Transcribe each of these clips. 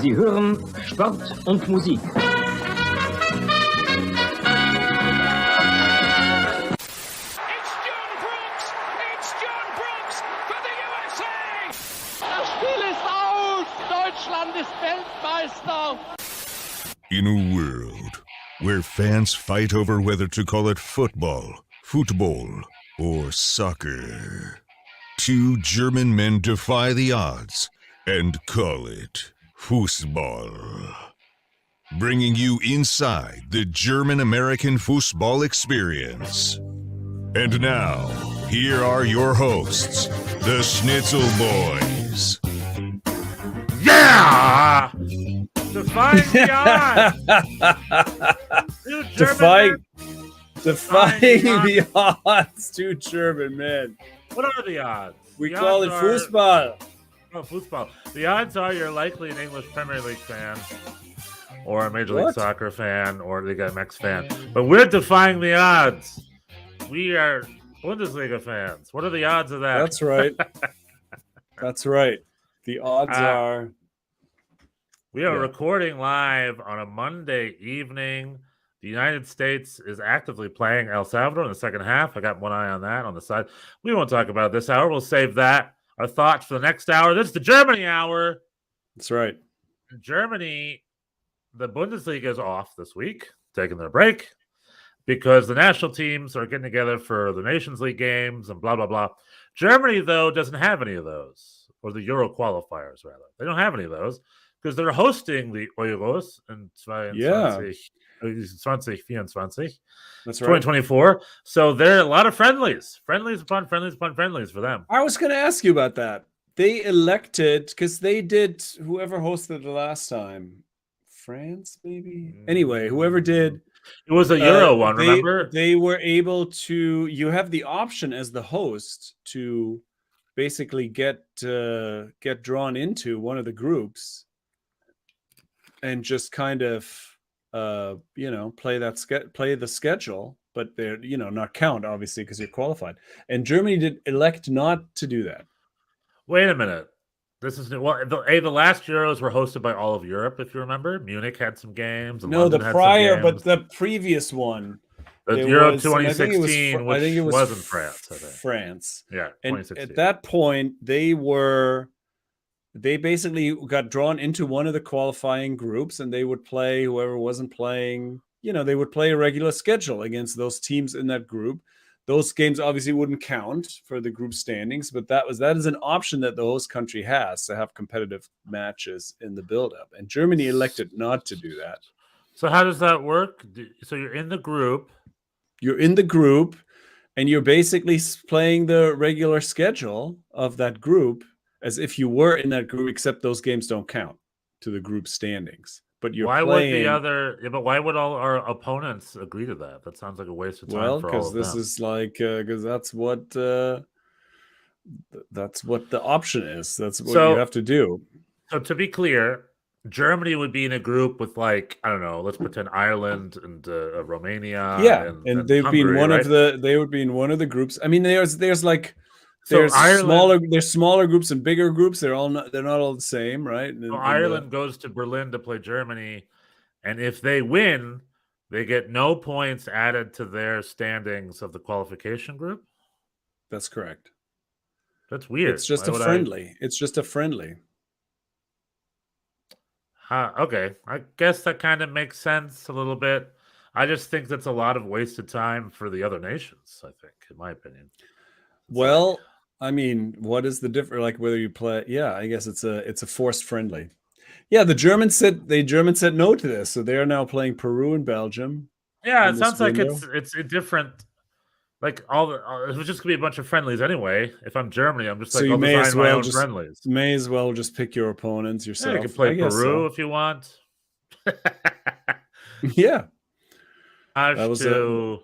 Sie hören Sport und Musik. Das Spiel ist aus! Deutschland ist Weltmeister! In a world where fans fight over whether to call it football, or soccer, two German men defy the odds and call it Fußball. Bringing you inside the German-American football experience. And now, here are your hosts, the Schnitzel Boys. Yeah! Defying the odds! Defying the odds, two German men. What are the odds? We The call it odds Fußball. Oh, football. The odds are you're likely an English Premier League fan, or a Major League What? Soccer fan, or a Liga MX fan. But we're defying the odds. We are Bundesliga fans. What are the odds of that? That's right. That's right. The odds are. We are Yeah. recording live on a Monday evening. The United States is actively playing El Salvador in the second half. I got one eye on that on the side. We won't talk about it this hour. We'll save that. Our thoughts for the next hour. This is the Germany hour. That's right. In Germany, the Bundesliga is off this week, taking their break because the national teams are getting together for the Nations League games and blah, blah, blah. Germany, though, doesn't have any of those, or the Euro qualifiers, rather. They don't have any of those because they're hosting the Euros in 2024. That's right. 2024. So there are a lot of friendlies upon friendlies upon friendlies for them. I was going to ask you about that. They elected, because they did, whoever hosted the last time, France, maybe? Anyway, whoever did. It was a Euro one, remember? They were able to, you have the option as the host to basically get drawn into one of the groups and just kind of play the schedule, but they're not count obviously because you're qualified. And Germany did elect not to do that. Wait a minute. This is new. Well, the last Euros were hosted by all of Europe, if you remember. Munich had some games. No, London the had prior, some but games. the previous one, The it Euro was- 2016, I think it was which was in France, I think. France. Yeah, And 2016. at that point, they basically got drawn into one of the qualifying groups, and they would play whoever wasn't playing. They would play a regular schedule against those teams in that group. Those games obviously wouldn't count for the group standings, but that is an option that the host country has to have competitive matches in the build-up. And Germany elected not to do that. So how does that work? So you're in the group. You're in the group, and you're basically playing the regular schedule of that group as if you were in that group, except those games don't count to the group standings. But you're Why playing. would the other? Yeah, but why would all our opponents agree to that? That sounds like a waste of time Well, for all because of this them. is like because that's what the option is. That's what So- you have to do. So to be clear, Germany would be in a group with, like, I don't know, let's pretend Ireland and Romania. Yeah, and they'd be in Hungary, one right? of the. They would be in one of the groups. I mean, there's like. So There's Ireland- smaller groups and bigger groups. They're not all the same, right? So Ireland goes to Berlin to play Germany, and if they win, they get no points added to their standings of the qualification group. That's correct. That's weird. It's just Why a would friendly. It's just a friendly. Okay, I guess that kind of makes sense a little bit. I just think that's a lot of wasted time for the other nations, I think, in my opinion. Well, I mean, what is the difference? Like whether you play? Yeah, I guess it's a forced friendly. Yeah, the Germans said no to this, so they are now playing Peru and Belgium. Yeah, in it this sounds like window. it's a different. Like it was just gonna be a bunch of friendlies anyway. If I'm Germany, I'm just So like, you I'll may design as my well own just- friendlies. May as well just pick your opponents Yeah, yourself. you can play I guess Peru if you want. so. Yeah, Ash That was to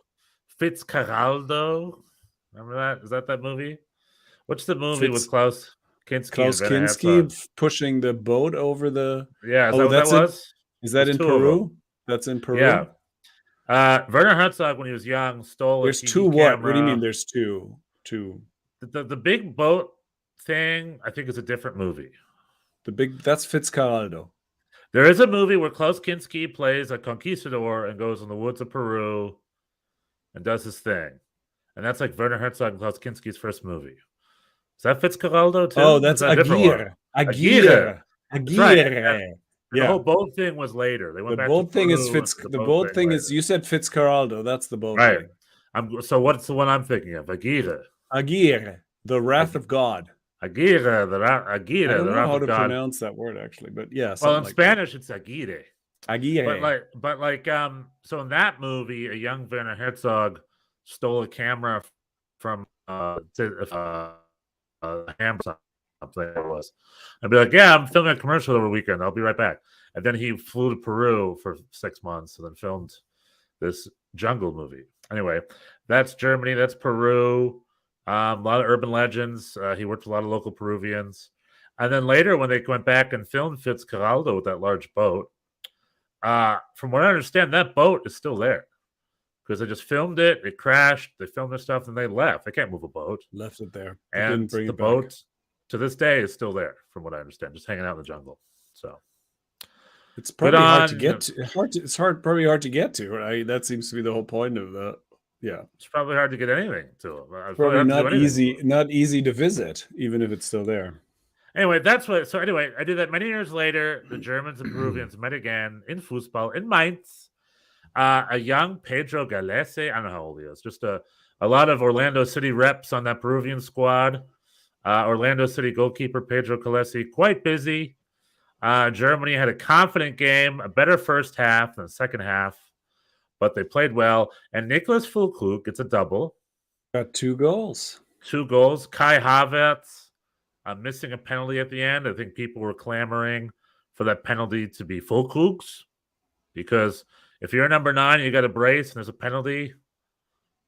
Fitzcarraldo. Remember that? Is that movie? What's the movie with Klaus Kinski? Klaus and Werner Kinski Herzog? pushing the boat over the. Yeah, is Oh, that what that's that it? was? Is that There's in two of Peru? them. That's in Peru. Yeah. Werner Herzog, when he was young, stole There's a two. TV What? What do you camera. mean? There's two. Two. The big boat thing, I think, is a different movie. That's Fitzcarraldo. There is a movie where Klaus Kinski plays a conquistador and goes in the woods of Peru and does his thing. And that's like Werner Herzog and Klaus Kinski's first movie. Is that Fitzcarraldo too? Oh, that's Is that a different one? Aguirre. That's right. Aguirre. The whole boat thing was later. They went The back boat to thing is Peru, the boat thing is, you said Fitzcarraldo. That's the boat right. thing. So what's the one I'm thinking of? Aguirre. Aguirre, the wrath of God. Aguirre, I don't know how to pronounce that word actually, but yeah. Well, in like Spanish, it's Aguirre. Aguirre. But so in that movie, a young Werner Herzog stole a camera from Hammer, something it was. I'd be like, yeah, I'm filming a commercial over the weekend. I'll be right back. And then he flew to Peru for 6 months and then filmed this jungle movie. Anyway, that's Germany. That's Peru. A lot of urban legends. He worked with a lot of local Peruvians. And then later, when they went back and filmed Fitzcarraldo with that large boat, from what I understand, that boat is still there because they just filmed it. It crashed. They filmed their stuff and they left. They can't move a boat. Left it there. And the boat to this day is still there, from what I understand, just hanging out in the jungle. So it's probably hard to get to. It's probably hard to get to. Right? That seems to be the whole point of that. Yeah, it's probably hard to get anything to it. Probably not easy to visit, even if it's still there. Anyway, that's what. So anyway, I did that many years later. The Germans and Peruvians met again in Fußball in Mainz. A young Pedro Galese, I don't know how old he is. Just a lot of Orlando City reps on that Peruvian squad. Orlando City goalkeeper Pedro Galese, quite busy. Germany had a confident game, a better first half than the second half, but they played well. And Nicholas Füllkrug gets a double. Got 2 goals. 2 goals. Kai Havertz missing a penalty at the end. I think people were clamoring for that penalty to be Füllkrug's, because if you're number 9, you got a brace and there's a penalty,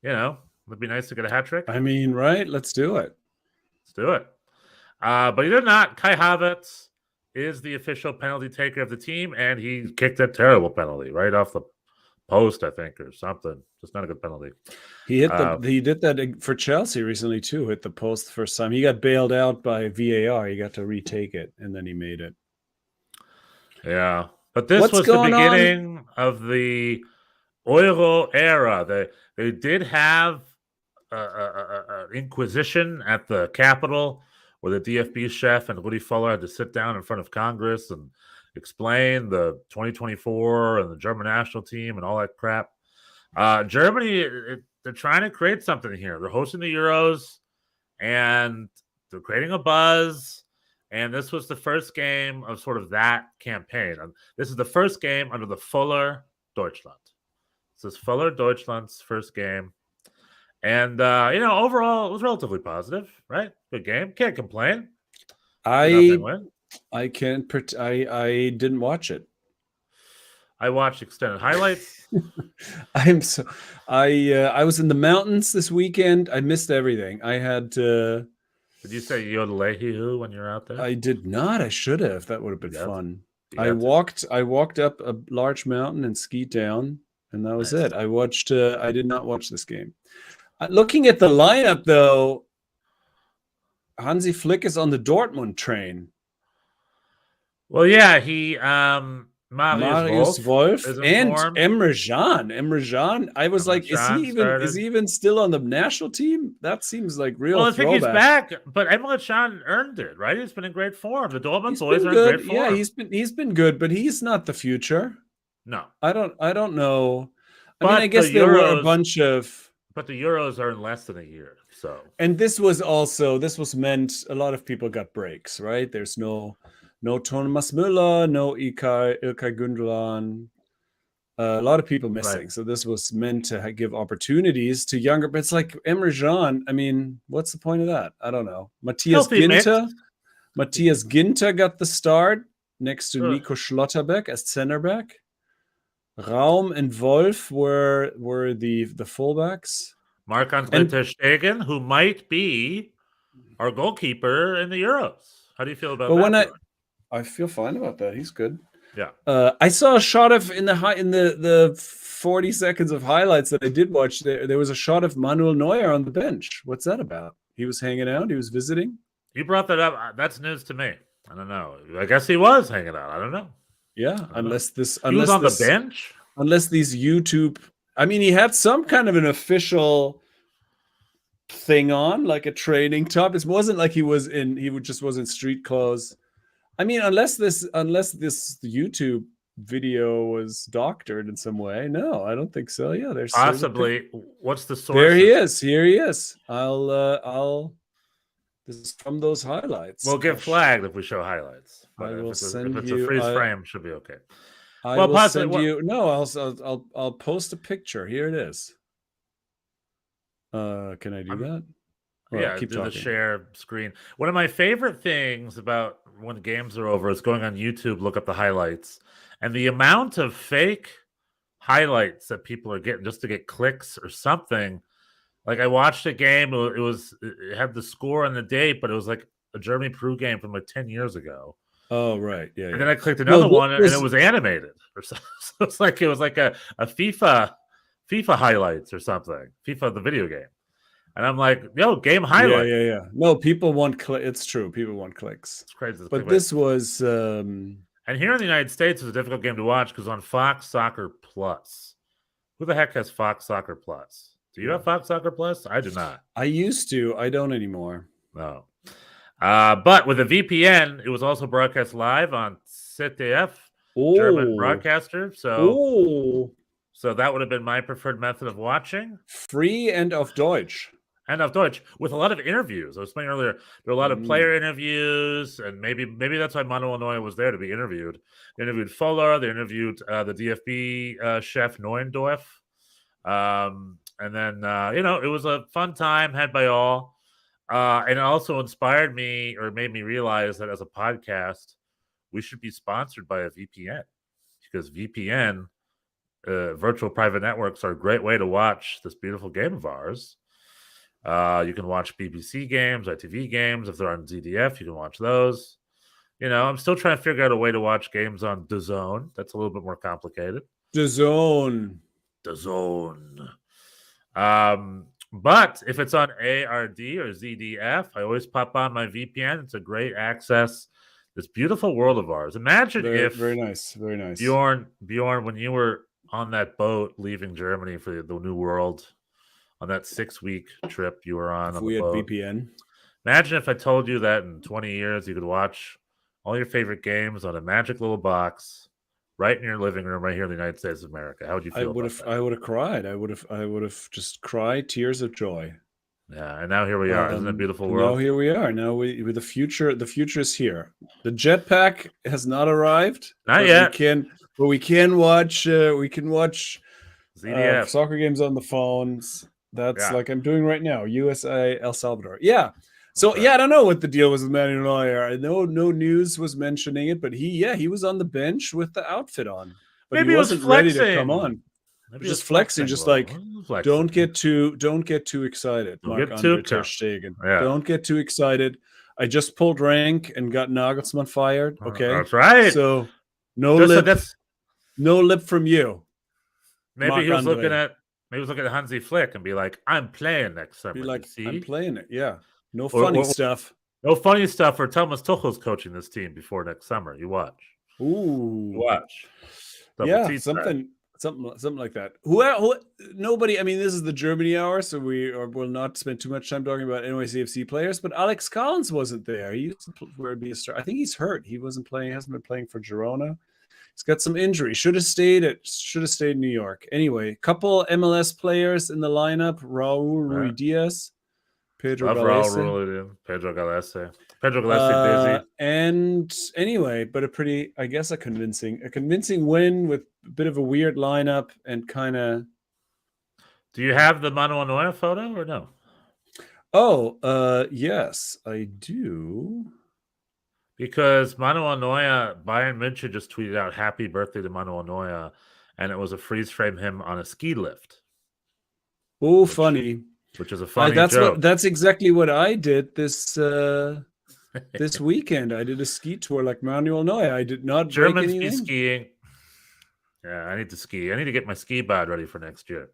it'd be nice to get a hat trick. I mean, right? Let's do it. Let's do it. But either not, Kai Havertz is the official penalty taker of the team, and he kicked a terrible penalty right off the post, I think, or something. Just not a good penalty. He did that for Chelsea recently too. Hit the post the first time. He got bailed out by VAR. He got to retake it, and then he made it. Yeah, but this was the beginning of the Euro era. They did have an inquisition at the Capitol, where the DFB chef and Rudi Völler had to sit down in front of Congress and explain the 2024 and the German national team and all that crap. Germany, they're trying to create something here. They're hosting the Euros, and they're creating a buzz. And this was the first game of sort of that campaign. This is the first game under the Füller Deutschland. This is Füller Deutschland's first game. And, overall, it was relatively positive, right? Good game. Can't complain. I didn't watch it. I watched extended highlights. I was in the mountains this weekend. I missed everything. I had to... Did you say Yodelehihu when you're out there? I did not. I should have. That would have been fun. I walked up a large mountain and skied down, and that was it. I did not watch this game. Looking at the lineup, though, Hansi Flick is on the Dortmund train. Well, yeah, he Marius Wolf and Emre Can. Emre Can. I was like, is he even still on the national team? That seems like real. Well, I think he's back, but Emre Can earned it, right? He's been in great form. The Dortmund boys are in great form. Yeah, he's been good, but he's not the future. No, I don't know. I guess there were a bunch of. But the Euros are in less than a year, so. And this was meant. A lot of people got breaks, right? There's no Thomas Müller, no Ilkay Gundogan. A lot of people missing. Right. So this was meant to give opportunities to younger. But it's like Emre Can. I mean, what's the point of that? I don't know. Matthias Ginter got the start next to Nico Schlotterbeck as center back. Raum and Wolf were the fullbacks. Marc-Andre ter Stegen, who might be our goalkeeper in the Euros. How do you feel about that? I feel fine about that. He's good. Yeah. I saw a shot of in the 40 seconds of highlights that I did watch. There was a shot of Manuel Neuer on the bench. What's that about? He was hanging out. He was visiting. You brought that up. That's news to me. I don't know. I guess he was hanging out. I don't know. Yeah, unless he was on the bench. Unless these YouTube, I mean, he had some kind of an official thing on, like a training top. It wasn't like he just was in street clothes. I mean, unless this YouTube video was doctored in some way. No, I don't think so. Yeah, there's possibly. What's the source? There he is. Here he is. This is from those highlights. We'll get flagged if we show highlights. I will send you. If it's a freeze frame, should be okay. I will send you. No, I'll post a picture. Here it is. Can I do that? Well, yeah, do the share screen. One of my favorite things about when games are over is going on YouTube, look up the highlights, and the amount of fake highlights that people are getting just to get clicks or something. Like I watched a game, it had the score and the date, but it was like a Germany-Peru game from like 10 years ago. Oh, right. Yeah. And then I clicked another one and it was animated or something. So it was like a FIFA highlights or something. FIFA the video game. And I'm like, yo, game highlight. Yeah. No, people want clicks. It's true. People want clicks. It's crazy. But this was and here in the United States, it's a difficult game to watch because on Fox Soccer Plus. Who the heck has Fox Soccer Plus? Do you have Fox Soccer Plus? I do not. I used to. I don't anymore. No. But with a VPN, it was also broadcast live on ZDF, German broadcaster. So that would have been my preferred method of watching. Free and auf Deutsch. And auf Deutsch, with a lot of interviews. I was saying earlier, there were a lot of player interviews, and maybe that's why Manuel Neuer was there to be interviewed. They interviewed Fuller, they interviewed the DFB chef Neuendorf. And then, it was a fun time had by all. And it also inspired me or made me realize that as a podcast, we should be sponsored by a VPN because VPN, virtual private networks, are a great way to watch this beautiful game of ours. You can watch BBC games, ITV games. If they're on ZDF, you can watch those. I'm still trying to figure out a way to watch games on DAZN. That's a little bit more complicated. DAZN. But if it's on ARD or ZDF, I always pop on my VPN. It's a great access. This beautiful world of ours. Imagine if very nice, Bjorn, when you were on that boat leaving Germany for the New World, on that 6-week trip you were on. We had VPN. Imagine if I told you that in 20 years you could watch all your favorite games on a magic little box right in your living room, right here in the United States of America. How would you feel? I would have cried. I would have just cried tears of joy. Yeah, and now here we are. Isn't it a beautiful world? Now here we are. Now with the future. The future is here. The jetpack has not arrived. Not yet. We can watch. We can watch ZDF soccer games on the phones. That's like I'm doing right now. USA, El Salvador. Yeah. So I don't know what the deal was with Manuel Neuer. I know no news was mentioning it, but he was on the bench with the outfit on. But maybe he wasn't ready to come on. Maybe just flexing, just like don't get too excited. Marc-Andre ter Stegen. Yeah. Don't get too excited. I just pulled rank and got Nagelsmann fired. Okay, that's right. So no lip from you. Maybe he was looking at Hansi Flick and be like, "I'm playing next summer." Be like, "I'm playing it." Yeah. No funny stuff. No funny stuff for Thomas Tuchel's coaching this team before next summer. You watch. Ooh. You watch. Something like that. Who? Nobody. I mean, this is the Germany hour, so we will not spend too much time talking about NYCFC players. But Alex Collins wasn't there. He used to be a star. I think he's hurt. He wasn't playing. Hasn't been playing for Girona. He's got some injury. Should have stayed in New York. Anyway, couple MLS players in the lineup: Raul Ruiz, Pedro Galese. Pedro Galese busy. And anyway, but a convincing win with a bit of a weird lineup and kind of. Do you have the Manuel Neuer photo or no? Oh, yes, I do. Because Manuel Neuer, Bayern München just tweeted out "Happy birthday to Manuel Neuer," and it was a freeze frame him on a ski lift. Oh, funny. Which is a funny joke. That's exactly what I did this weekend. I did a ski tour like Manuel Neuer. I did not Germans be skiing. Yeah, I need to ski. I need to get my ski bod ready for next year.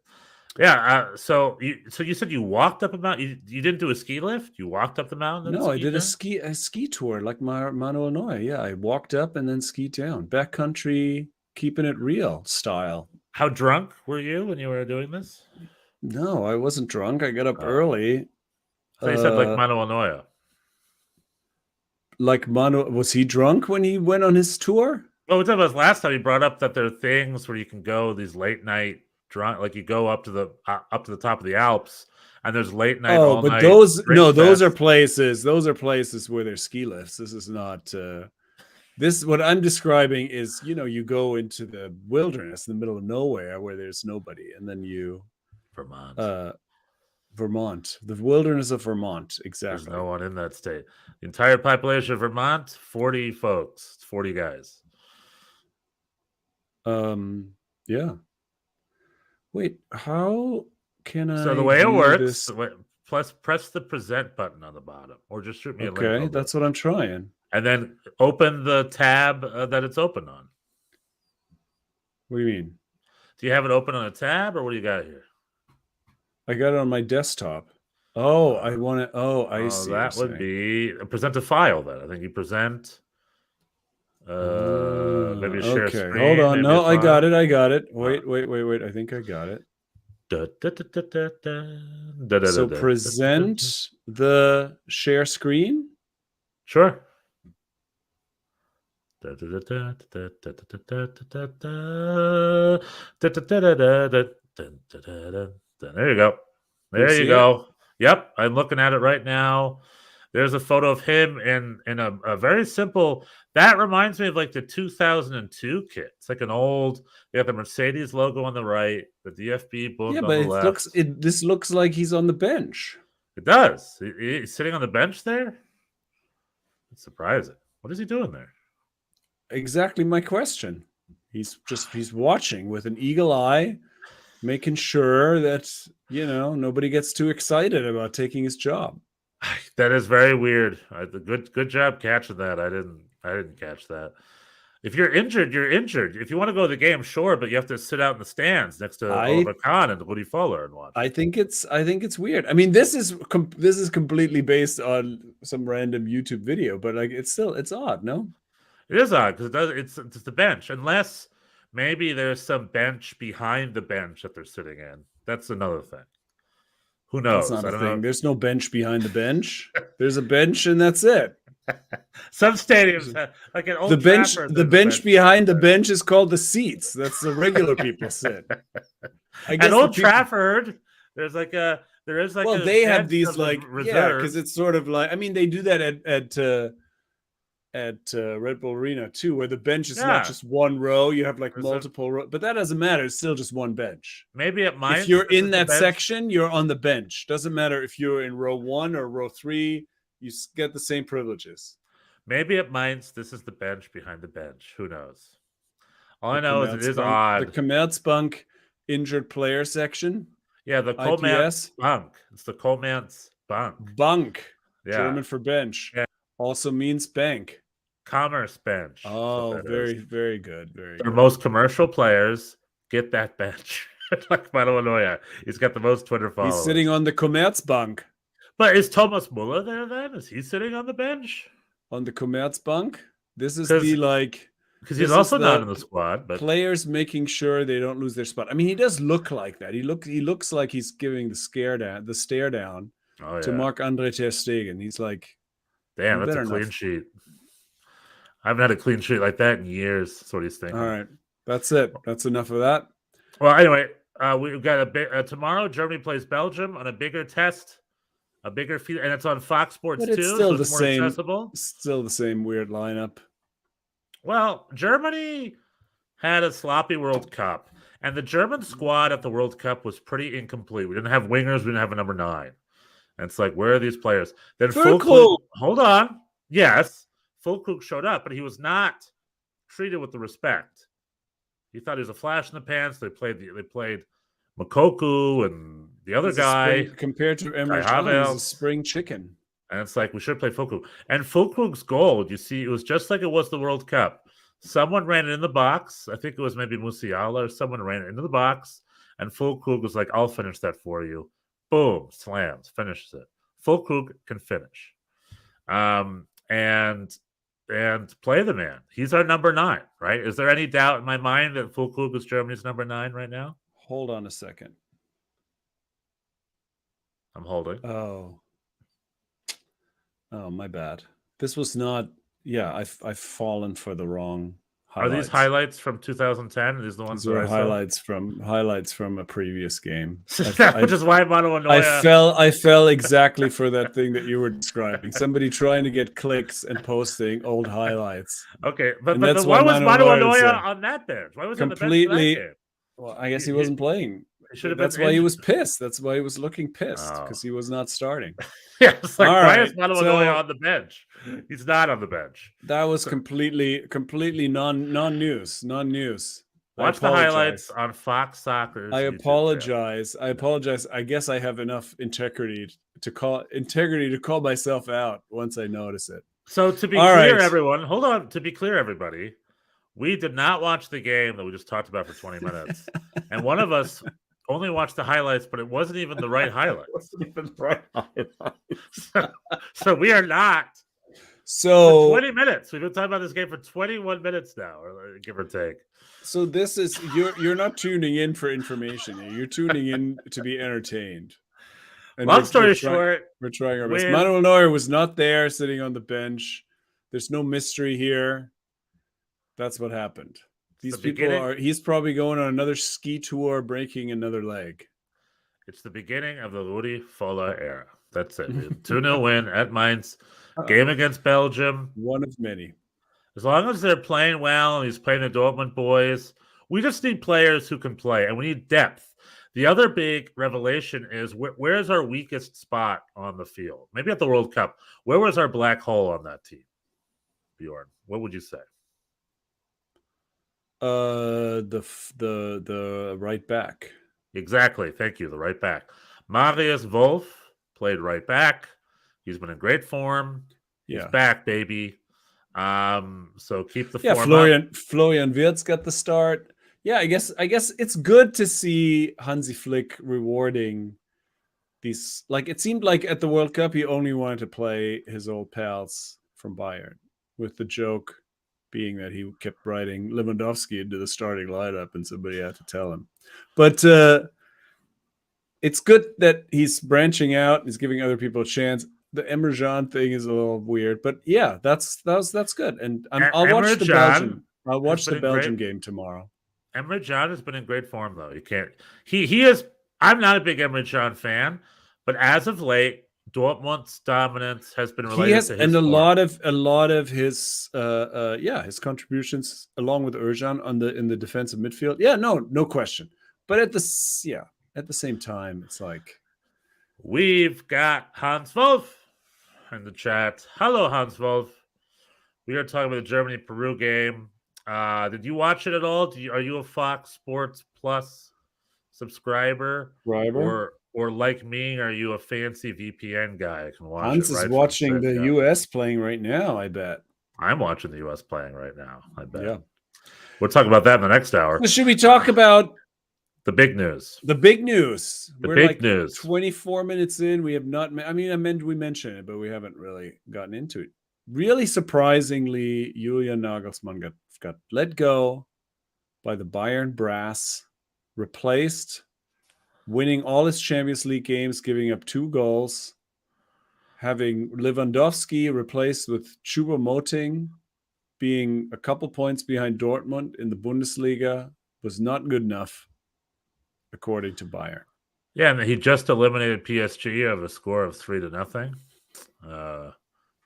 Yeah. So you said you walked up a mountain. You didn't do a ski lift. You walked up the mountain. And No, I skied did a down? ski tour like Manuel Neuer. Yeah, I walked up and then skied down. Backcountry, keeping it real style. How drunk were you when you were doing this? No, I wasn't drunk. I got up Oh. early. So you said like Manuel Neuer. Like Manu, was he drunk when he went on his tour? Well, we talked about this last time. He brought up that there are things where you can go these late night drunk, like you go up to the top of the Alps, and there's late night, Oh, all but night. those fest. are places. Those are places where there's ski lifts. This is not. This what I'm describing is, you go into the wilderness in the middle of nowhere where there's nobody, and then you Vermont. Vermont, the wilderness of Vermont, exactly. There's no one in that state. The entire population of Vermont, 40 folks, 40 guys. Yeah. Wait, how can I? So the way it works, this? press the present button on the bottom, or just shoot me a link. Okay, that's what I'm trying. And then open the tab that it's open on. What do you mean? Do you have it open on a tab, or what do you got here? I got it on my desktop. Oh, I want it. Oh, I see. That would be present a file. Then I think you present. Maybe share okay. screen. Hold on. No, I got it. Wait. I think I got it. So present the share screen. Sure. There you go. There you go. Yep, I'm looking at it right now. There's a photo of him in a very simple. That reminds me of like the 2002 kit. It's like an old. You have the Mercedes logo on the right, the DFB Bund on the left. This looks like he's on the bench. It does. He's sitting on the bench there. It's surprising. What is he doing there? Exactly my question. He's watching with an eagle eye, making sure that nobody gets too excited about taking his job. That is very weird. Good job catching that. I didn't catch that. If you're injured, you're injured. If you want to go to the game, sure, but you have to sit out in the stands next to Oliver Kahn and Woody Fuller and watch. I think it's weird. I mean, this is completely based on some random YouTube video, but like it's odd, no? It is odd because it's the bench, unless maybe there's some bench behind the bench that they're sitting in. That's another thing. Who knows? That's not a thing. There's no bench behind the bench. There's a bench, and that's it. Some stadiums have, like an old the bench behind the bench is called the seats. That's the regular people sit. At Old Trafford, there is like well, they have these like because it's sort of like they do that at Red Bull Arena too, where the bench is not just one row. You have like multiple rows, but that doesn't matter. It's still just one bench. Maybe at Mainz, if you're in that section, you're on the bench. Doesn't matter if you're in row 1 or row 3. You get the same privileges. Maybe at Mainz, this is the bench behind the bench. Who knows? All I know is it is odd. The Commerzbank injured player section. Yeah, the Commerzbank. It's the Commerzbank. Bank. Yeah. German for bench. Yeah. Also means bank. Commerce bench. Oh, very, very good. Very good. Most commercial players get that bench. Like Manuel Neuer. He's got the most Twitter followers. He's sitting on the Commerzbank. But is Thomas Muller there then? Is he sitting on the bench? On the Commerzbank? This is because he's also not in the squad. But players making sure they don't lose their spot. I mean, he does look like that. He looks like he's giving the stare down to Marc-Andre ter Stegen. He's like, damn, that's a clean sheet. I haven't had a clean sheet like that in years. That's what he's thinking. All right, that's it. That's enough of that. Well, anyway, we've got tomorrow. Germany plays Belgium on a bigger test. A bigger field, and it's on Fox Sports but it's too. Still so the it's more same. Accessible. Still the same weird lineup. Well, Germany had a sloppy World Cup, and the German squad at the World Cup was pretty incomplete. We didn't have wingers. We didn't have a number 9. And it's like, where are these players? Then Füllkrug. Hold on. Yes, Füllkrug showed up, but he was not treated with the respect. He thought he was a flash in the pants. They played Mokoku and the other guy. Compared to Emre Can, he's a spring chicken. And it's like, we should play Füllkrug. And Füllkrug's goal, you see, it was just like it was the World Cup. Someone ran it in the box. I think it was maybe Musiala or someone ran it into the box. And Füllkrug was like, I'll finish that for you. Boom, slams, finishes it. Füllkrug can finish. And play the man. He's our number 9, right? Is there any doubt in my mind that Füllkrug is Germany's number 9 right now? Hold on a second. I'm holding. Oh, my bad. This was not. Yeah, I've fallen for the wrong highlights. Are these highlights from 2010? Are these the ones These that were I saw? highlights from a previous game. Which is why Mano Anoia. I fell exactly for that thing that you were describing. Somebody trying to get clicks and posting old highlights. Okay, but that's why was Mano Anoia Anoia on that bench? Why was he on the bench for that game? Well, I guess he wasn't playing. That's why he was pissed. That's why he was looking pissed, because he was not starting. Yeah, it's like, All why right, is Mano Anoia on the bench? He's not on the bench. That was completely non-news. Watch the highlights on Fox Soccer's I YouTube apologize. channel. I apologize. I guess I have enough integrity to call myself out once I notice it. So to be clear, everyone, hold on. To be clear, everybody, we did not watch the game that we just talked about for 20 minutes. And one of us only watched the highlights, but it wasn't even the right highlights. So we are not. So 20 minutes. We've been talking about this game for 21 minutes now, or give or take. So this is you're not tuning in for information. You're tuning in to be entertained. And Long story short, we're trying our best. Manuel Neuer was not there, sitting on the bench. There's no mystery here. That's what happened. These people he's probably going on another ski tour, breaking another leg. It's the beginning of the Rudi Völler era. That's it. 2-0 win at Mainz. Game against Belgium. One of many. As long as they're playing well and he's playing the Dortmund boys, we just need players who can play, and we need depth. The other big revelation is where's our weakest spot on the field? Maybe at the World Cup. Where was our black hole on that team, Bjorn? What would you say? The right back. Exactly. Thank you. The right back. Marius Wolf played right back. He's been in great form. He's back, baby. So keep the form up. Florian Wirtz got the start. Yeah, I guess it's good to see Hansi Flick rewarding these. Like, it seemed like at the World Cup he only wanted to play his old pals from Bayern, with the joke being that he kept writing Lewandowski into the starting lineup and somebody had to tell him. But it's good that he's branching out. He's giving other people a chance. The Emre Can thing is a little weird, but yeah, that's good. And I'll watch the Belgian. I'll watch the Belgian game tomorrow. Emre Can has been in great form, though. You can't. He is. I'm not a big Emre Can fan, but as of late, Dortmund's dominance has been related to his and form. a lot of his his contributions along with Özcan in the defensive midfield. Yeah, no question. But at the same time, it's like we've got Hans Wolf in the chat. Hello, Hans Wolf. We are talking about the Germany-Peru game. Did you watch it at all? Are you a Fox Sports Plus subscriber? Or like me, are you a fancy VPN guy? I can watch Hans is watching the U.S. playing right now, I bet. I'm watching the U.S. playing right now, I bet. Yeah. We'll talk about that in the next hour. Should we talk about the big news? The big news. We're like news. 24 minutes in. We have not. We mentioned it, but we haven't really gotten into it. Really surprisingly, Julian Nagelsmann got let go by the Bayern brass, replaced, winning all his Champions League games, giving up 2 goals, having Lewandowski replaced with Choupo-Moting, being a couple points behind Dortmund in the Bundesliga, was not good enough, according to Bayern. Yeah, and he just eliminated PSG of a score of 3-0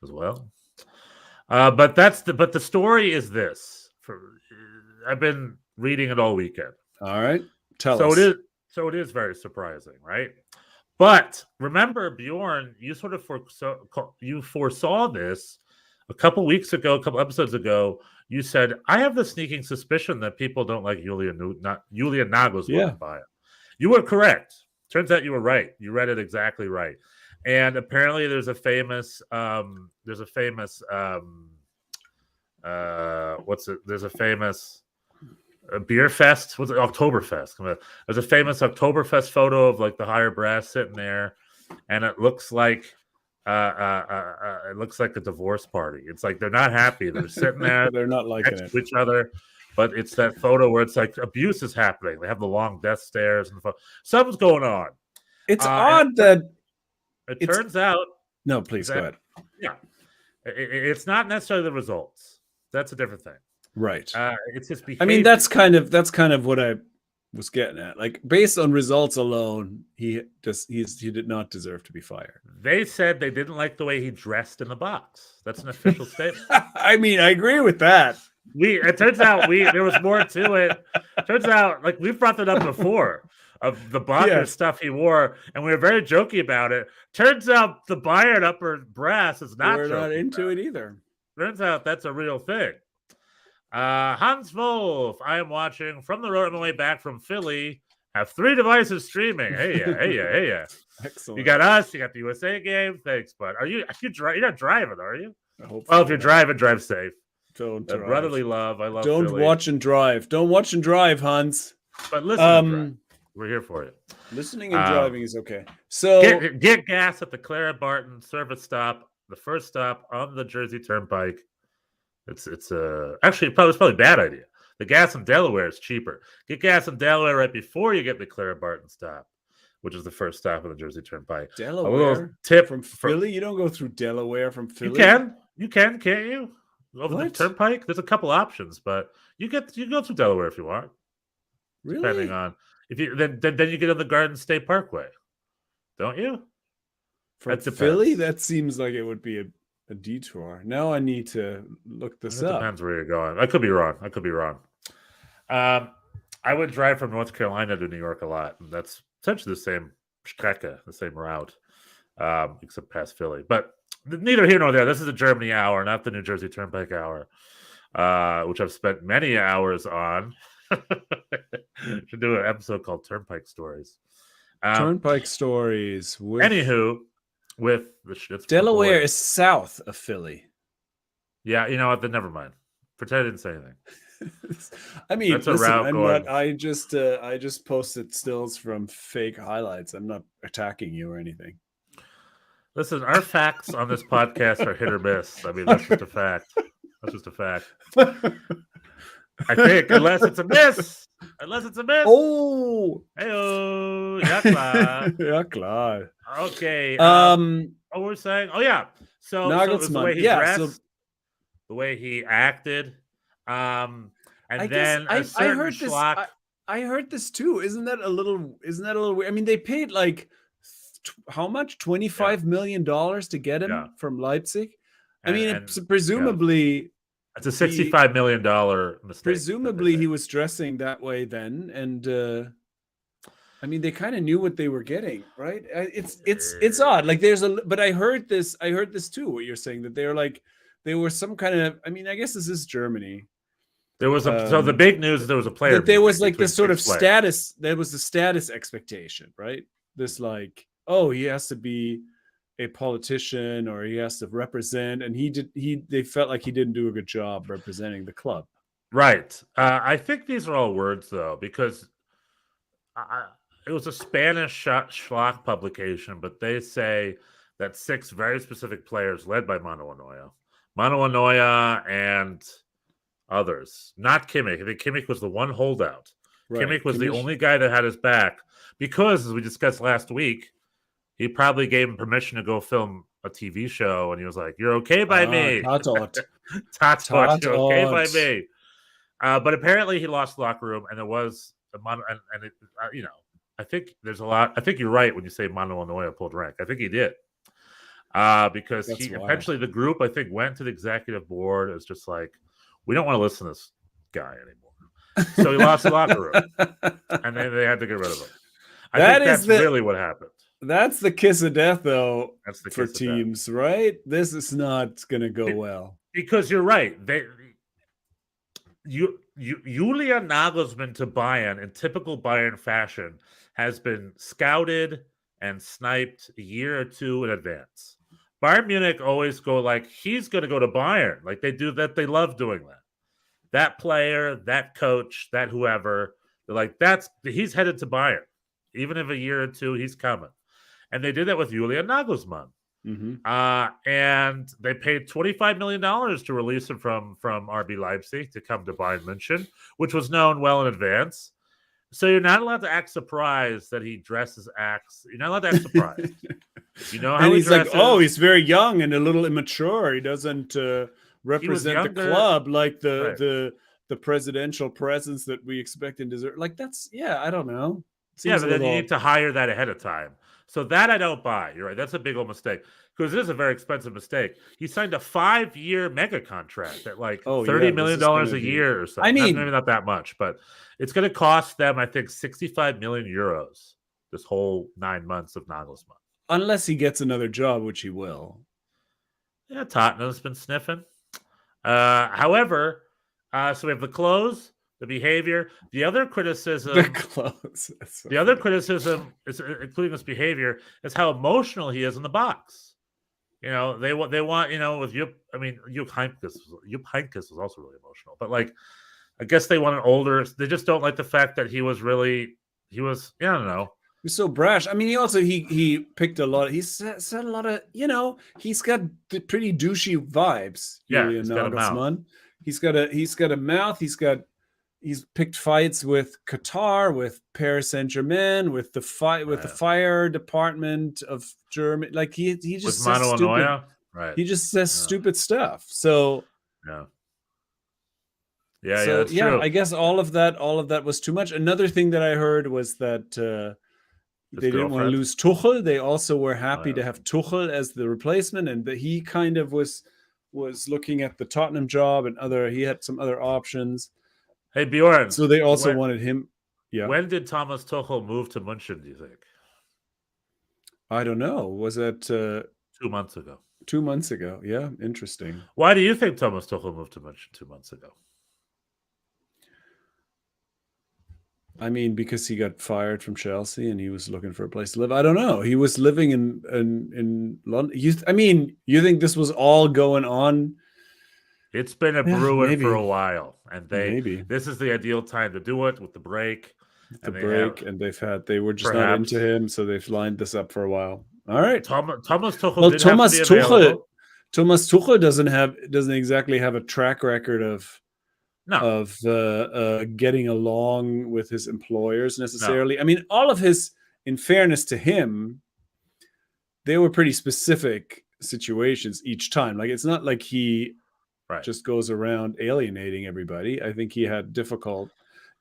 as well. But the story is this. I've been reading it all weekend. All right, tell us. So it is very surprising, right? But remember, Bjorn, you sort of foresaw this a couple episodes ago. You said, I have the sneaking suspicion that people don't like Julian Nagelsmann by it. You were correct. Turns out you were right. You read it exactly right. And apparently there's a famous a beer fest. Was it Oktoberfest? There's a famous Oktoberfest photo of like the higher brass sitting there, and it looks like a divorce party. It's like they're not happy. They're sitting there. They're not liking next it. to each other. But it's that photo where it's like abuse is happening. They have the long death stares and something's going on. It's odd that it turns out. No, please go ahead. Yeah, it's not necessarily the results. That's a different thing. Right. It's just behavior. I mean, that's kind of what I was getting at. Like, based on results alone, he did not deserve to be fired. They said they didn't like the way he dressed in the box. That's an official statement. I mean, I agree with that. It turns out there was more to it. Turns out, like, we've brought that up before of the Bogner stuff he wore, and we were very jokey about it. Turns out the Bayern upper brass is not. We're not into it either. Turns out that's a real thing. Hans Wolf, I am watching from the road on my way back from Philly. Have 3 devices streaming. Hey ya. Excellent. You got us. You got the USA game. Thanks, bud. You're not driving, are you? I hope well, if you're driving, drive safe. Don't drive. Brotherly love. I love. Don't Philly. watch and drive. Don't watch and drive, Hans. But listen, we're here for you. Listening and driving is okay. So get gas at the Clara Barton service stop, the first stop on the Jersey Turnpike. It's actually it's probably a bad idea. The gas in Delaware is cheaper. Get gas in Delaware right before you get the Clara Barton stop, which is the first stop on the Jersey Turnpike. Delaware, a little tip from Philly. You don't go through Delaware from Philly. You can, can't you? Over the Turnpike, there's a couple options, but you go through Delaware if you want. Really? Depending on if you then you get on the Garden State Parkway, don't you? From Philly, that seems like it would be a detour. Now I need to look this up. Depends where you're going. I could be wrong. I would drive from North Carolina to New York a lot, and that's essentially the same Strecke, the same route, except past Philly. But neither here nor there. This is a Germany hour, not the New Jersey Turnpike hour, which I've spent many hours on. Should do an episode called Turnpike Stories. Turnpike Stories. Anywho, with the shits. Delaware is south of Philly. Yeah, you know what? Then never mind. Pretend I didn't say anything. I mean, that's a route going. I just posted stills from fake highlights. I'm not attacking you or anything. Listen, our facts on this podcast are hit or miss. I mean, that's just a fact. I think, unless it's a miss. Oh, hey-oh, ja klar. Ja klar. Okay. What were we saying? Oh yeah. So it was the way he dressed, the way he acted, and then I heard this. I heard this too. Isn't that a little weird? I mean, they paid like how much? $25 million to get him from Leipzig. I mean, presumably. It's a $65 million mistake. Presumably, he was dressing that way then, and I mean, they kind of knew what they were getting, right? It's odd. Like, but I heard this too. What you're saying, that they were some kind of. I mean, I guess this is Germany. There was so the big news is there was a player. That there was like this sort of status. There was the status expectation, right? This like, oh, he has to be a politician or he has to represent, and they felt like he didn't do a good job representing the club. Right. I think these are all words though, because it was a Spanish schlock publication, but they say that 6 very specific players led by Mano Anoia and others, not Kimmich. I think Kimmich was the one holdout. Right. Kimmich was the only guy that had his back because, as we discussed last week, he probably gave him permission to go film a TV show, and he was like, "You're okay by me, Tatot. You're okay by me." But apparently, he lost the locker room, and there was I think there's a lot. I think you're right when you say Mano Anoia pulled rank. I think he did, because eventually the group, I think, went to the executive board. It was just like, we don't want to listen to this guy anymore, so he lost the locker room, and then they had to get rid of him. I think that's really what happened. That's the kiss of death, though, for teams, right? This is not going to go well. Because you're right. Julian Nagelsmann to Bayern, in typical Bayern fashion, has been scouted and sniped a year or two in advance. Bayern Munich always go like, he's going to go to Bayern. Like they do that. They love doing that. that player, that coach, that whoever, they're like, he's headed to Bayern. Even if a year or two, he's coming. And they did that with Julian Nagelsmann. And they paid $25 million to release him from RB Leipzig to come to Bayern München, which was known well in advance. So you're not allowed to act surprised that he acts. You're not allowed to act surprised. You know how and he he's dresses. like, oh, he's very young and a little immature. He doesn't represent the club like the presidential presence that we expect and deserve. Like I don't know. But then you need to hire that ahead of time. So that I don't buy. You're right. That's a big old mistake because it is a very expensive mistake. He signed a 5-year mega contract at like $30 million a year or something. I mean, maybe not that much, but it's going to cost them, I think, 65 million euros this whole 9 months of Nagelsmann. Unless he gets another job, which he will. Yeah, Tottenham's been sniffing. However, so we have the clothes, the behavior, the other criticism. The clothes. The other criticism, is, including his behavior, is how emotional he is in the box. You know, they want, you know, with Jupp Heynckes was also really emotional. But like, I guess they want an older. They just don't like the fact that he was. I don't know. He's so brash. I mean, he picked a lot. He said a lot of, you know, he's got the pretty douchey vibes. Yeah, he's got a mouth. He's got a mouth. He's picked fights with Qatar, with Paris Saint-Germain, with the fire department of Germany. Like he just says stupid. Right. He just says stupid stuff. So that's true. I guess all of that was too much. Another thing that I heard was that they didn't want to lose Tuchel. They also were happy to have Tuchel as the replacement, and that he kind of was looking at the Tottenham job and he had some other options. Hey, Bjorn. So they also wanted him. Yeah. When did Thomas Tuchel move to München, do you think? I don't know. Was it 2 months ago? 2 months ago. Yeah. Interesting. Why do you think Thomas Tuchel moved to München 2 months ago? I mean, because he got fired from Chelsea and he was looking for a place to live. I don't know. He was living in London. You think this was all going on? It's been a brewing for a while, and this is the ideal time to do it with the break. They were just not into him, so they've lined this up for a while. All right, Thomas Tuchel. Thomas Tuchel doesn't exactly have a track record of getting along with his employers necessarily. No. I mean, all of his, in fairness to him, they were pretty specific situations each time. Like it's not like he just goes around alienating everybody. I think he had difficult.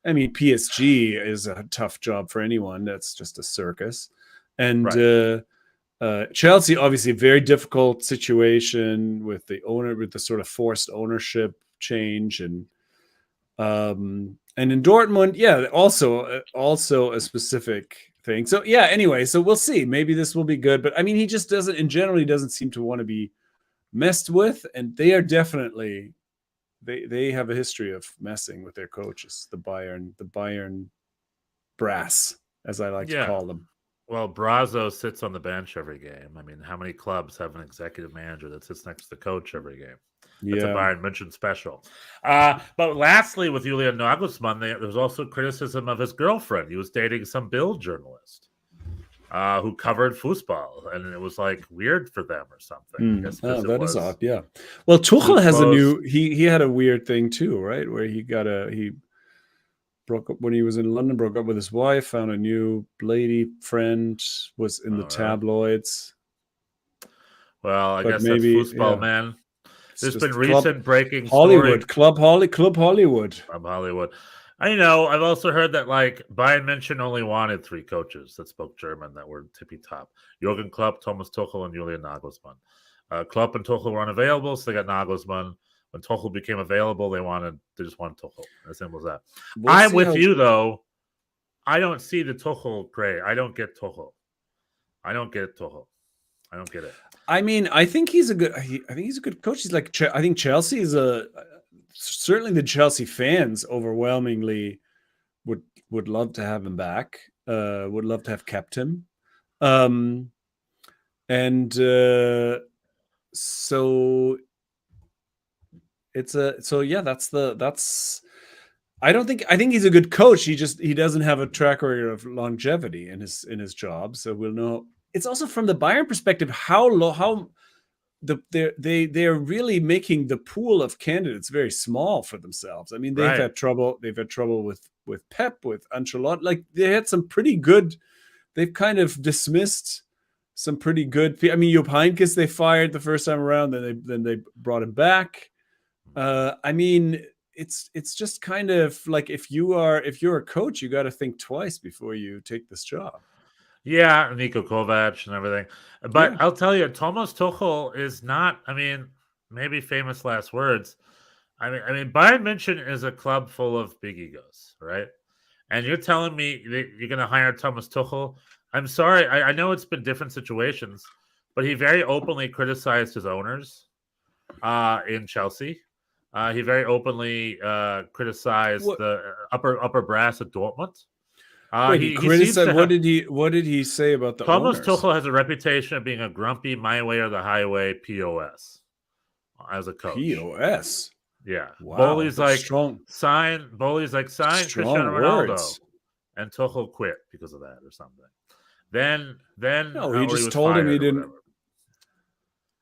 I mean, PSG is a tough job for anyone. That's just a circus. And Chelsea, obviously, a very difficult situation with the owner, with the sort of forced ownership change, and in Dortmund, also a specific thing. So anyway, so we'll see. Maybe this will be good, but I mean, he just doesn't. In general, he doesn't seem to want to be messed with, and they are definitely they have a history of messing with their coaches, the Bayern brass, as I like to call them. Well, Brazo sits on the bench every game. I mean, how many clubs have an executive manager that sits next to the coach every game? That's a Bayern München special. But lastly, with Julian Nagelsmann, there was also criticism of his girlfriend. He was dating some Bild journalist who covered football, and it was like weird for them or something. That is odd. Yeah. Well, Tuchel has he had a weird thing too, right? Where he broke up when he was in London, broke up with his wife, found a new lady friend, was in the tabloids. Well, I guess maybe that's football, man. There's been recent breaking Hollywood, Club Hollywood. Club Hollywood. I know. I've also heard that like Bayern München only wanted 3 coaches that spoke German that were tippy top: Jurgen Klopp, Thomas Tuchel, and Julian Nagelsmann. Klopp and Tuchel were unavailable, so they got Nagelsmann. When Tuchel became available, they just wanted Tuchel. As simple as that. I'm with you though. I don't see the Tuchel craze. I don't get Tuchel. I don't get it. I mean, I think he's a good coach. He's like, I think Chelsea is certainly the Chelsea fans overwhelmingly would love to have him back. Would love to have kept him. So That's I think he's a good coach. He doesn't have a track record of longevity in his job. So we'll know. It's also from the Bayern perspective they're really making the pool of candidates very small for themselves. I mean, they've Right. had trouble with Pep, with Ancelotti. Like they had some pretty good. They've kind of dismissed some pretty good. I mean, Jupp Heynckes they fired the first time around, then they brought him back. I mean, it's just kind of like if you're a coach, you got to think twice before you take this job. Yeah, Niko Kovac and everything. But Yeah. I'll tell you, Thomas Tuchel is not, I mean, maybe famous last words. I mean, Bayern München is a club full of big egos, right? And you're telling me that you're going to hire Thomas Tuchel? I'm sorry. I know it's been different situations, but he very openly criticized his owners in Chelsea. He very openly criticized the upper brass at Dortmund. Wait, he criticized. What did he say about the Thomas owners? Tuchel has a reputation of being a grumpy, my way or the highway POS as a coach. POS. Yeah. Wow, Bully's like strong. sign Cristiano Ronaldo, words. and Tuchel quit because of that or something. Then No, or he just was told him he fired or didn't. whatever.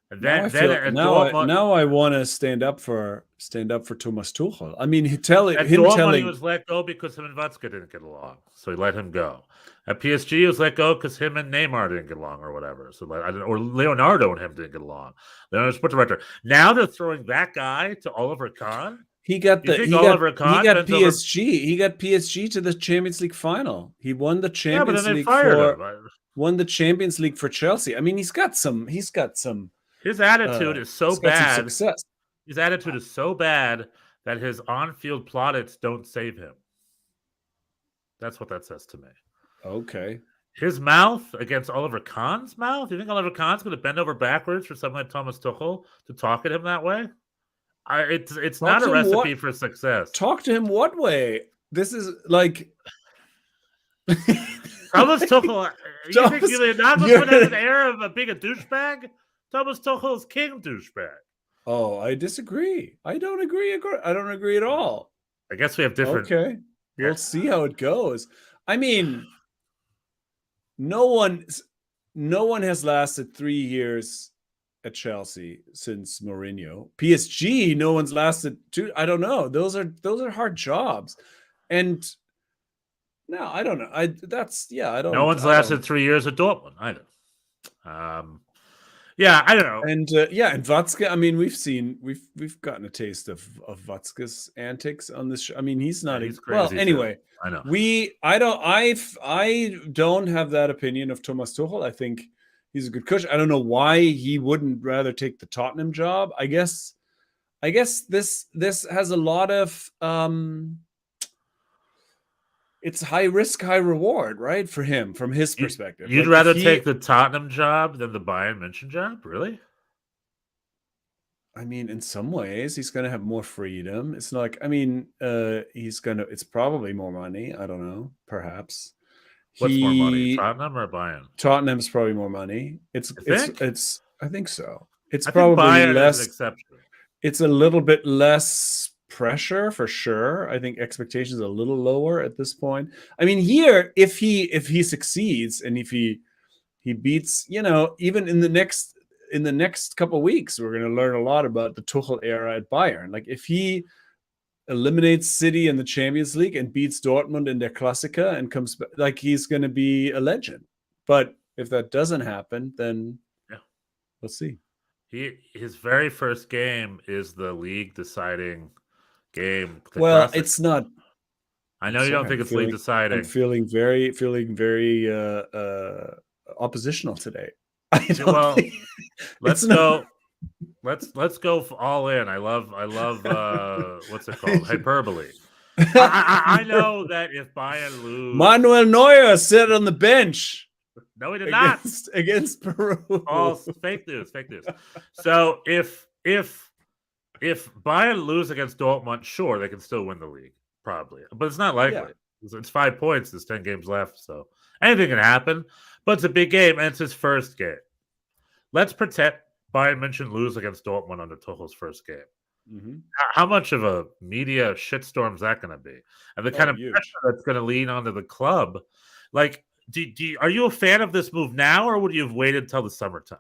And then now I want to stand up for Thomas Tuchel. I mean, at Dortmund telling he was let go because him and Watzke didn't get along, so he let him go. At PSG, he was let go because him and Neymar didn't get along or whatever. So or Leonardo and him didn't get along. Leonardo, sports director. Now they're throwing that guy to Oliver Kahn. He got PSG. He got PSG to the Champions League final. He won the Champions League won the Champions League for Chelsea. I mean, he's got some. His attitude is so bad. Success. His attitude is so bad that his on-field plaudits don't save him. That's what that says to me. Okay. His mouth against Oliver Kahn's mouth? You think Oliver Kahn's going to bend over backwards for someone like Thomas Tuchel to talk at him that way? It's not a recipe for success. Talk to him what way? This is like Thomas Tuchel. You think Leonardo has an air of being a douchebag? Thomas Tuchel is king douchebag. Oh, I disagree. I don't agree at all. I guess we have different. Okay. We'll see how it goes. I mean, no one has lasted 3 years at Chelsea since Mourinho. PSG, no one's lasted 2. I don't know. Those are hard jobs. And no, I don't know. I don't. No one's lasted 3 years at Dortmund either. Yeah, I don't know. And and Watzke. I mean, we've gotten a taste of Watzke's antics on this show. I mean, he's not. He's crazy. Well, anyway, too. I know. I don't have that opinion of Thomas Tuchel. I think he's a good coach. I don't know why he wouldn't rather take the Tottenham job. I guess this has a lot of it's high risk, high reward, right? For him, from his perspective. You'd rather take the Tottenham job than the Bayern München job? Really? I mean, in some ways, he's going to have more freedom. It's not like, I mean, it's probably more money. I don't know, perhaps. What's more money, Tottenham or Bayern? Tottenham's probably more money. I think so. It's probably Bayern less. Is an exception. It's a little bit less pressure for sure. I think expectations are a little lower at this point. I mean, here, if he succeeds and if he beats, even in the next couple of weeks, we're going to learn a lot about the Tuchel era at Bayern. Like if he eliminates City in the Champions League and beats Dortmund in their Klassiker and comes back, like he's going to be a legend. But if that doesn't happen, then we'll see. His very first game is the league deciding game. Well, it's not. I know you don't think it's league deciding. I'm feeling very oppositional today. Let's go. Let's go all in. I love what's it called? Hyperbole. I know that if Bayern lose, Manuel Neuer sat on the bench. No, he did not against Peru. Oh, fake news. So if Bayern lose against Dortmund, sure they can still win the league, probably, but it's not likely. Yeah. It's 5 points. There's 10 games left, so anything can happen. But it's a big game, and it's his first game. Let's pretend Bayern München lose against Dortmund under Tuchel's first game. Mhm. How much of a media shitstorm is that going to be? And the kind of Huge. pressure that's going to lean onto the club. Like, are you a fan of this move now, or would you have waited until the summertime?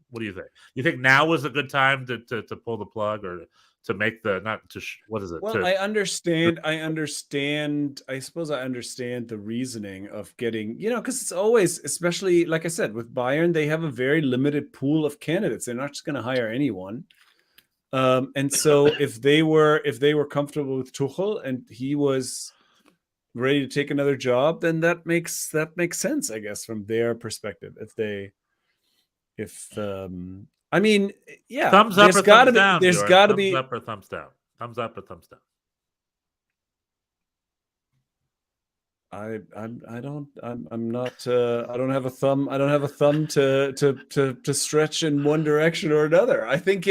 What do you think? You think now was a good time to pull the plug, or to make the what is it? Well, I understand. I suppose I understand the reasoning of getting, because it's always, especially like I said, with Bayern, they have a very limited pool of candidates. They're not just going to hire anyone. And so if they were comfortable with Tuchel and he was ready to take another job, then that makes sense, I guess, from their perspective. I mean, yeah, thumbs up or thumbs down? There's Bjorn? got to thumbs be up or thumbs down? Thumbs up or thumbs down? I don't have a thumb. I don't have a thumb to stretch in one direction or another. I think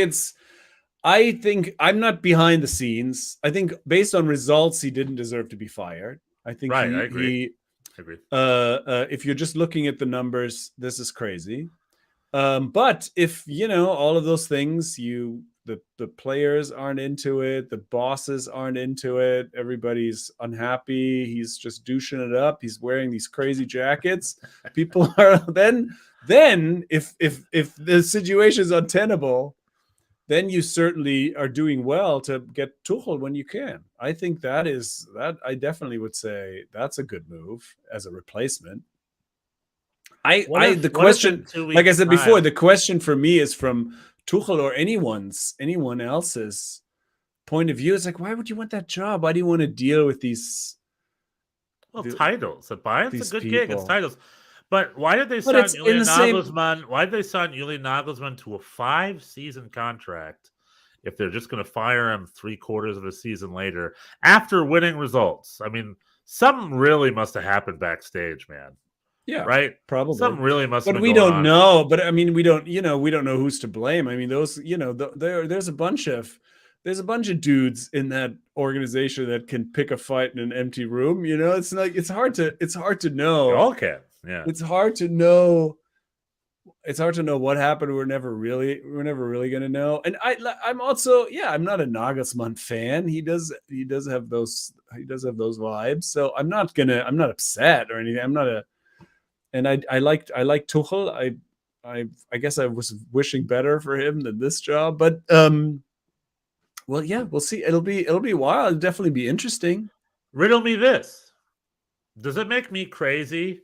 I'm not behind the scenes. I think based on results, he didn't deserve to be fired. I think Right, I agree. If you're just looking at the numbers, this is crazy. But if all of those things, the players aren't into it, the bosses aren't into it, everybody's unhappy, he's just douching it up, he's wearing these crazy jackets, people are then if the situation is untenable, then you certainly are doing well to get Tuchel when you can. I think that I definitely would say that's a good move as a replacement. The question, like I said before, the question for me is from Tuchel or anyone else's point of view. It's like, why would you want that job? Why do you want to deal with these? Well, titles. At Bayern's a good gig. It's titles. But why did they sign Julian Nagelsmann? Why did they sign Julian Nagelsmann to a 5-season contract if they're just going to fire him 3/4 of a season later after winning results? I mean, something really must have happened backstage, man. Yeah, right. Probably something really must. But we don't know. But I mean, we don't know who's to blame. I mean, those, there's a bunch of dudes in that organization that can pick a fight in an empty room. It's like it's hard to know. They all can. Yeah, it's hard to know. It's hard to know what happened. We're never really going to know. And I'm also, I'm not a Nagelsmann fan. He does have those vibes. So I'm not upset or anything. And I like Tuchel. I guess I was wishing better for him than this job, but well, yeah, we'll see. It'll be wild. It'll definitely be interesting. Riddle me this: does it make me crazy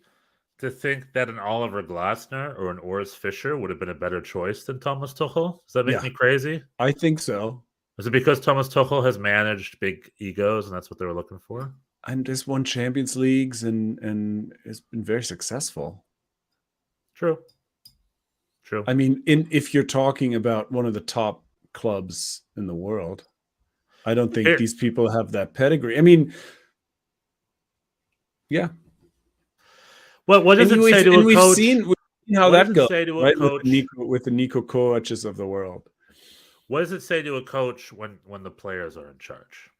to think that an Oliver Glasner or an Urs Fischer would have been a better choice than Thomas Tuchel? Does that make me crazy? I think so. Is it because Thomas Tuchel has managed big egos and that's what they were looking for? And just won Champions Leagues and has been very successful. True. I mean, if you're talking about one of the top clubs in the world, I don't think these people have that pedigree. I mean, yeah. Well, what does it say to a coach? We've seen how that goes, right? With the Nico Kovacs of the world. What does it say to a coach when the players are in charge?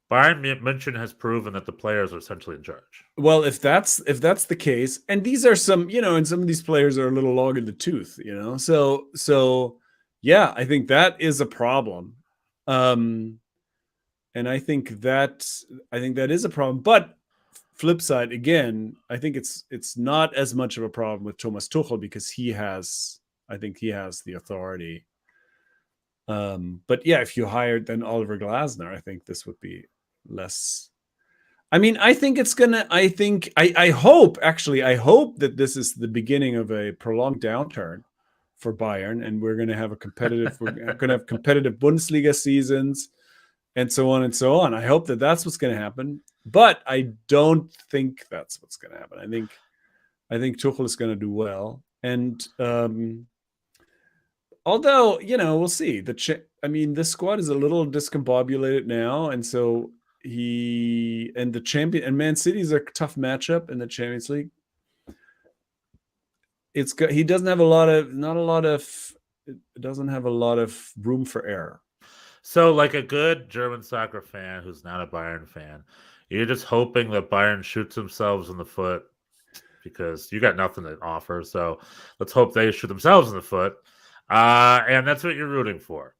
Bayern München has proven that the players are essentially in charge. Well, if that's the case, and these are some, and some of these players are a little long in the tooth, so yeah, I think that is a problem. And I think that is a problem. But flip side, again, I think it's not as much of a problem with Thomas Tuchel because I think he has the authority. But yeah, if you hired then Oliver Glasner, I think this would be less. I mean, I think it's gonna. I hope that this is the beginning of a prolonged downturn for Bayern, and we're gonna have competitive Bundesliga seasons, and so on and so on. I hope that that's what's gonna happen, but I don't think that's what's gonna happen. I think Tuchel is gonna do well, and although we'll see. This squad is a little discombobulated now, and so the champion and Man City is a tough matchup in the Champions League. He doesn't have a lot of room for error. So, like a good German soccer fan who's not a Bayern fan, you're just hoping that Bayern shoots themselves in the foot because you got nothing to offer. So let's hope they shoot themselves in the foot. And that's what you're rooting for.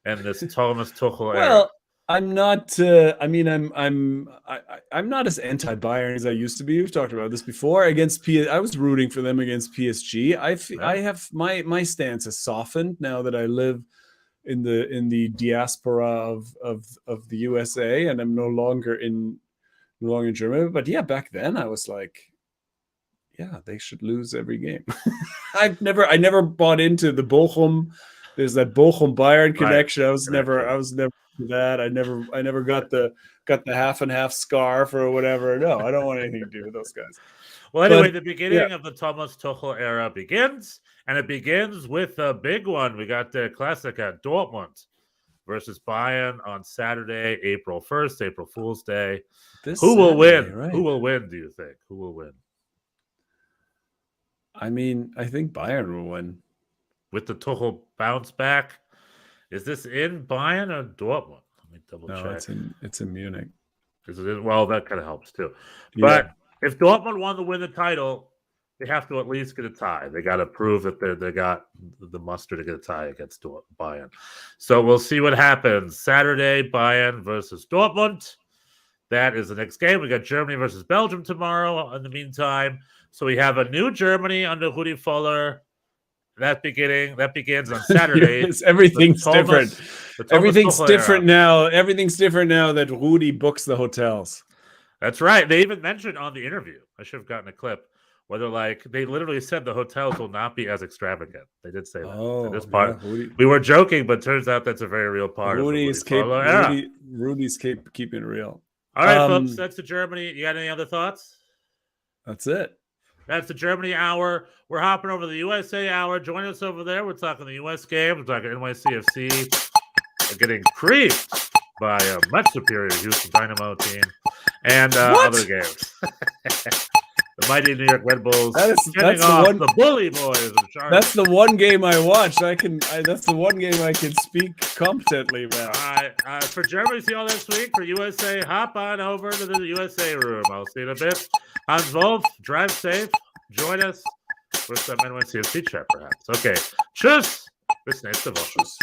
and this Thomas Tuchel era. Well, I'm not. I'm not as anti-Bayern as I used to be. We've talked about this before. Against I was rooting for them against PSG. I have my stance has softened now that I live in the diaspora of the USA, and I'm no longer in Germany. But yeah, back then I was like, yeah, they should lose every game. I never bought into the Bochum. There's that Bochum Bayern connection. I was never that. I never got the half and half scarf or whatever. No, I don't want anything to do with those guys. Well, anyway, the beginning of the Thomas Tuchel era begins, and it begins with a big one. We got the Classic at Dortmund versus Bayern on Saturday, April 1st, April Fool's Day. Who will win? Right. Who will win, do you think? Who will win? I mean, I think Bayern will win. With the Tuchel bounce back? Is this in Bayern or Dortmund? Let me double check. It's in Munich. Is it in? Well, that kind of helps too. But if Dortmund want to win the title, they have to at least get a tie. They got to prove that they got the muster to get a tie against Bayern. So we'll see what happens. Saturday, Bayern versus Dortmund. That is the next game. We got Germany versus Belgium tomorrow in the meantime. So we have a new Germany under Rudi Völler. That begins on Saturday. Yes, everything's different. Everything's different now. Everything's different now that Rudi books the hotels. That's right. They even mentioned on the interview, I should have gotten a clip, where they literally said the hotels will not be as extravagant. They did say that. Oh, this part, we were joking, but turns out that's a very real part Rudy's of the Rudy's keeping it real. All right, folks, that's the Germany. You got any other thoughts? That's it. That's the Germany hour. We're hopping over the USA hour. Join us over there. We're talking the US games. We're talking NYCFC. We're getting creamed by a much superior Houston Dynamo team and other games. The mighty New York Red Bulls. That's the bully boys of Charlotte. That's the one game I watched. That's the one game I can speak competently about. For Germany, see you all next week. For USA, hop on over to the USA room. I'll see you in a bit. Hans Wolf, drive safe. Join us for some NYCFC chat, perhaps. Okay. Tschüss. Bis nächste Woche.